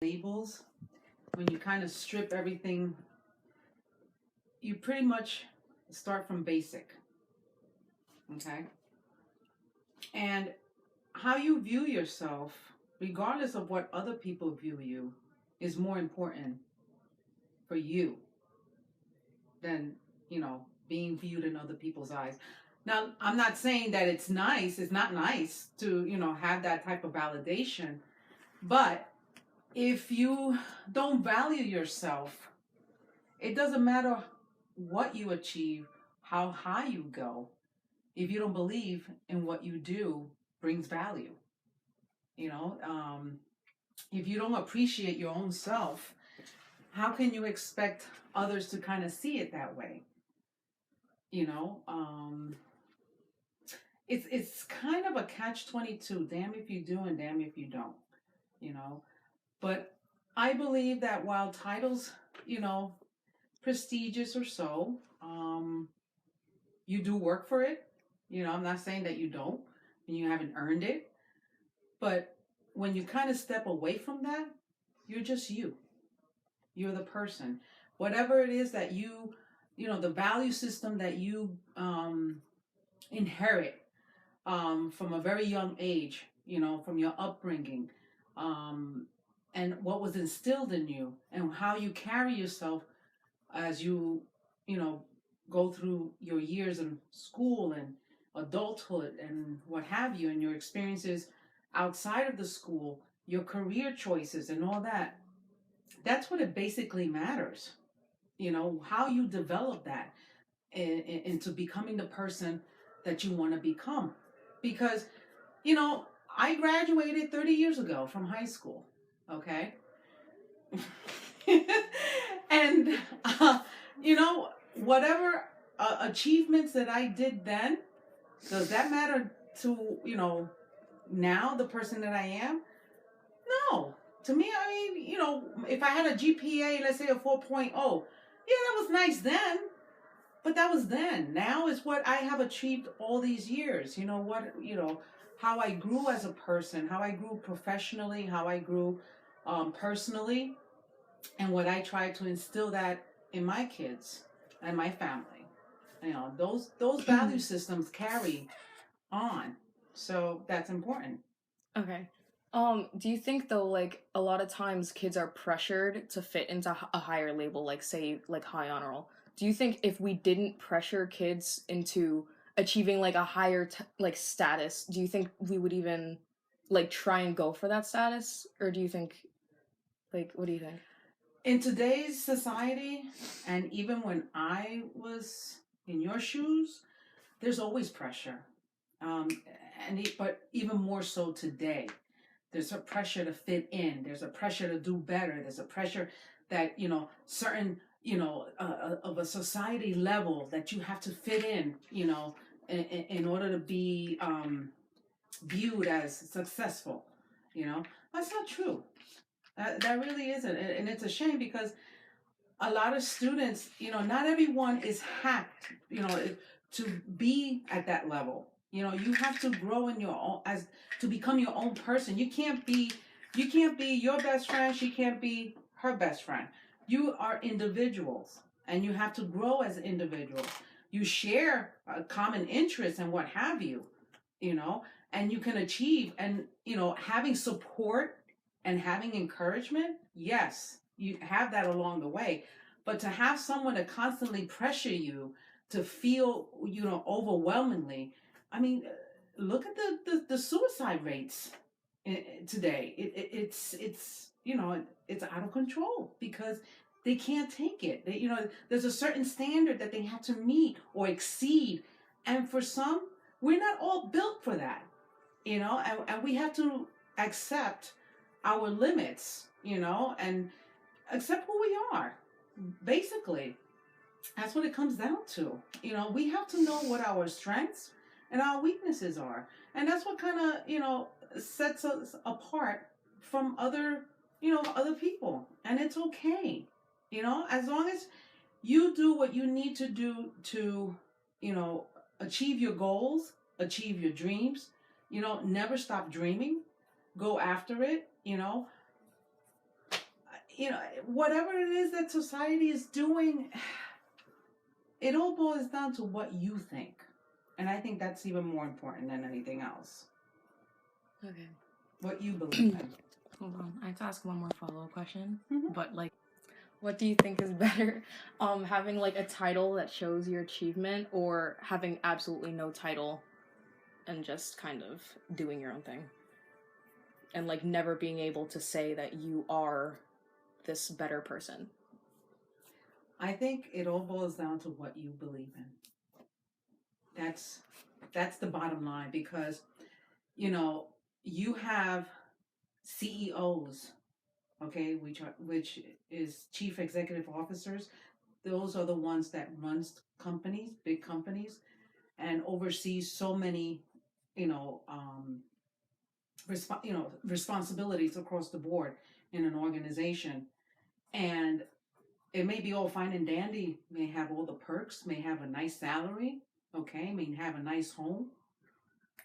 labels, when you kind of strip everything, you pretty much start from basic, okay? And how you view yourself, regardless of what other people view you, is more important for you than, being viewed in other people's eyes. Now, I'm not saying that it's not nice to, have that type of validation, but if you don't value yourself, it doesn't matter what you achieve, how high you go, if you don't believe in what you do brings value. You know, if you don't appreciate your own self, how can you expect others to kind of see it that way? You know, it's kind of a catch-22. Damn if you do and damn if you don't. You know, but I believe that while titles, you know, prestigious or so, you do work for it. You know, I'm not saying that you don't and you haven't earned it, but when you kind of step away from that, you're just you. You're the person. Whatever it is that the value system that you inherit from a very young age, from your upbringing, um, and what was instilled in you, and how you carry yourself as you know, go through your years in school and adulthood and what have you, and your experiences outside of the school, your career choices and all that. That's what it basically matters. How you develop that into becoming the person that you want to become. Because, you know, I graduated 30 years ago from high school, okay? And, whatever achievements that I did then, does that matter to, now the person that I am? No. To me, I mean, if I had a GPA, let's say a 4.0, yeah, that was nice then, but that was then. Now is what I have achieved all these years. How I grew as a person, how I grew professionally, how I grew personally, and what I try to instill that in my kids and my family. Those value systems carry on. So that's important. Okay. Do you think though, like a lot of times kids are pressured to fit into a higher label, like say like high honor roll? Do you think if we didn't pressure kids into achieving like a higher like status, do you think we would even like try and go for that status, or do you think like what do you think? In today's society, and even when I was in your shoes, there's always pressure. Um, but even more so today, there's a pressure to fit in. There's a pressure to do better. There's a pressure that certain of a society level that you have to fit in. In order to be viewed as successful. That's not true. That really isn't, and it's a shame because a lot of students, not everyone is hacked, to be at that level. You have to grow in your own as to become your own person. You can't be your best friend. She can't be her best friend. You are individuals, and you have to grow as individuals. You share a common interests and what have you, you know, and you can achieve. And having support and having encouragement, yes, you have that along the way. But to have someone to constantly pressure you to feel, overwhelmingly, I mean, look at the suicide rates today. It's out of control because they can't take it. There's a certain standard that they have to meet or exceed, and for some, we're not all built for that. And we have to accept our limits, and accept who we are. Basically, that's what it comes down to. We have to know what our strengths and our weaknesses are. And that's what kind of, sets us apart from other people. And it's okay. As long as you do what you need to do to, achieve your goals, achieve your dreams, never stop dreaming, go after it, whatever it is that society is doing, it all boils down to what you think. And I think that's even more important than anything else. Okay. What you believe in. Hold on. I have to ask one more follow-up question. Mhm. But like, what do you think is better? Having like a title that shows your achievement, or having absolutely no title and just kind of doing your own thing? And like never being able to say that you are this better person. I think it all boils down to what you believe in. That's the bottom line, because you have CEOs, okay, which is chief executive officers. Those are the ones that runs companies, big companies, and oversees so many, you know, responsibilities across the board in an organization. And it may be all fine and dandy, may have all the perks, may have a nice salary, okay, may have a nice home,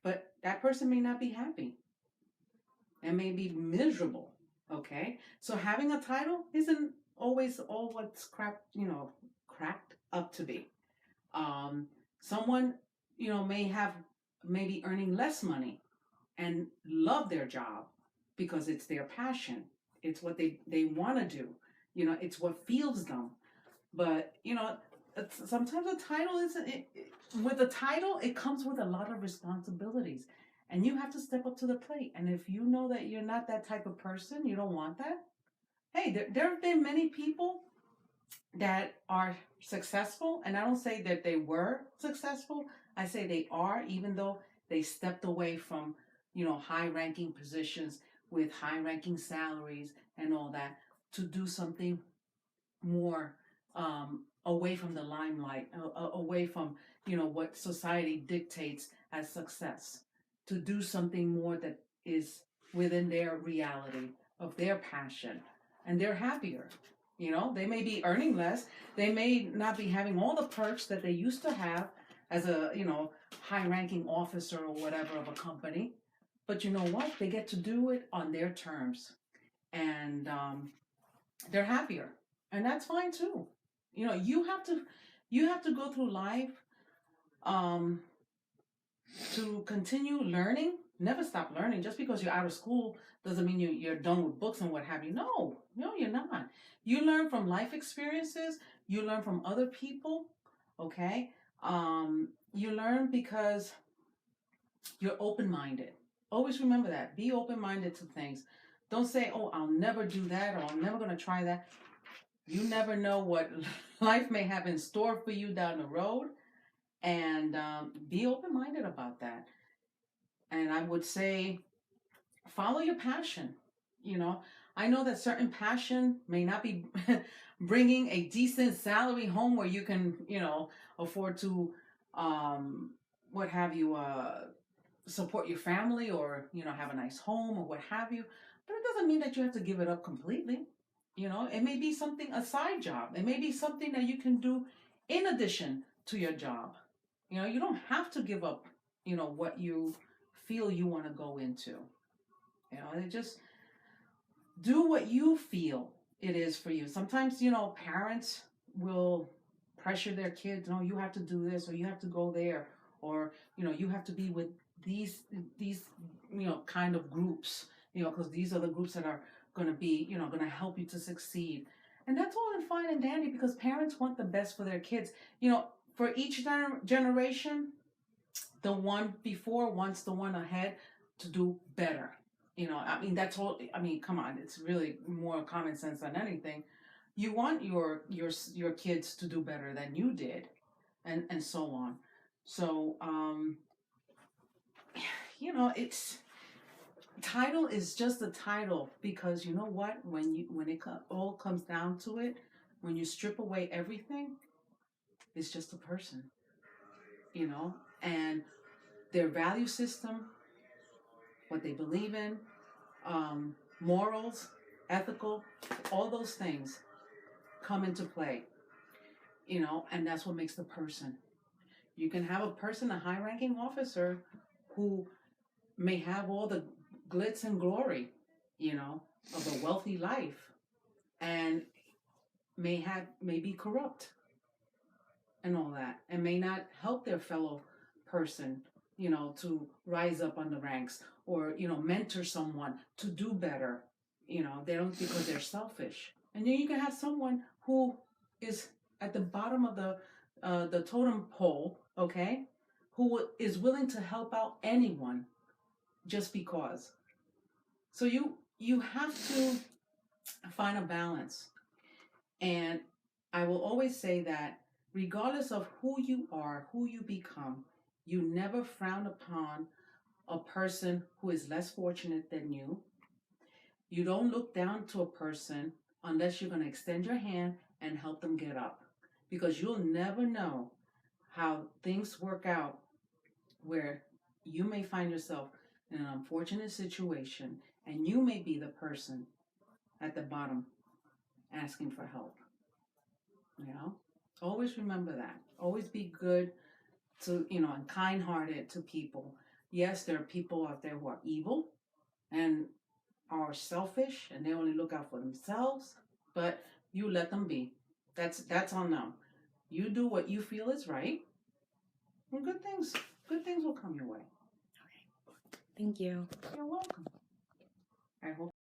but that person may not be happy and may be miserable, okay? So having a title isn't always all what's cracked up to be. Someone, may be earning less money and love their job because it's their passion. It's what they want to do. It's what fuels them. But, sometimes a title isn't, with a title, it comes with a lot of responsibilities. And you have to step up to the plate. And if you know that you're not that type of person, you don't want that. Hey, there have been many people that are successful. And I don't say that they were successful. I say they are, even though they stepped away from, high ranking positions with high ranking salaries and all that, to do something more away from the limelight, away from what society dictates as success, to do something more that is within their reality of their passion, and they're happier. They may be earning less, they may not be having all the perks that they used to have as a high-ranking officer or whatever of a company, but you know what? They get to do it on their terms, and they're happier, and that's fine too. You have to go through life um, to continue learning. Never stop learning. Just because you're out of school doesn't mean you're done with books and what have you. No, you're not. You learn from life experiences. You learn from other people. Okay. You learn because you're open-minded. Always remember that. Be open-minded to things. Don't say, "Oh, I'll never do that," or "I'm never going to try that." You never know what life may have in store for you down the road, and be open-minded about that. And I would say, follow your passion. I know that certain passion may not be bringing a decent salary home where you can, afford to, what have you, support your family, or, have a nice home or what have you. But it doesn't mean that you have to give it up completely. It may be something, a side job. It may be something that you can do in addition to your job. You don't have to give up, what you feel you want to go into. Just do what you feel it is for you. Sometimes, parents will pressure their kids, no, you have to do this, or you have to go there, or, you have to be with these kind of groups, because these are the groups that are going to be, going to help you to succeed. And that's all in fine and dandy, because parents want the best for their kids. For each generation, the one before wants the one ahead to do better. That's all. Come on, it's really more common sense than anything. You want your kids to do better than you did, and so on. So it's title is just a title, because you know what? When it all comes down to it, when you strip away everything, it's just a person. And their value system, what they believe in, morals, ethical, all those things come into play. And that's what makes the person. You can have a person, a high-ranking officer, who may have all the glitz and glory, of a wealthy life, and may be corrupt and all that, and may not help their fellow person, to rise up on the ranks, or mentor someone to do better. They don't, because they're selfish. And then you can have someone who is at the bottom of the totem pole, okay, who is willing to help out anyone just because. So you have to find a balance. And I will always say that regardless of who you are, who you become, you never frown upon a person who is less fortunate than you. You don't look down to a person unless you're going to extend your hand and help them get up. Because you'll never know how things work out, where you may find yourself in an unfortunate situation and you may be the person at the bottom asking for help. Always remember that. Always be good to, and kind hearted to people. Yes, there are people out there who are evil and are selfish and they only look out for themselves, but you let them be. That's on them. You do what you feel is right, and good things will come your way. Thank you. You're welcome. I hope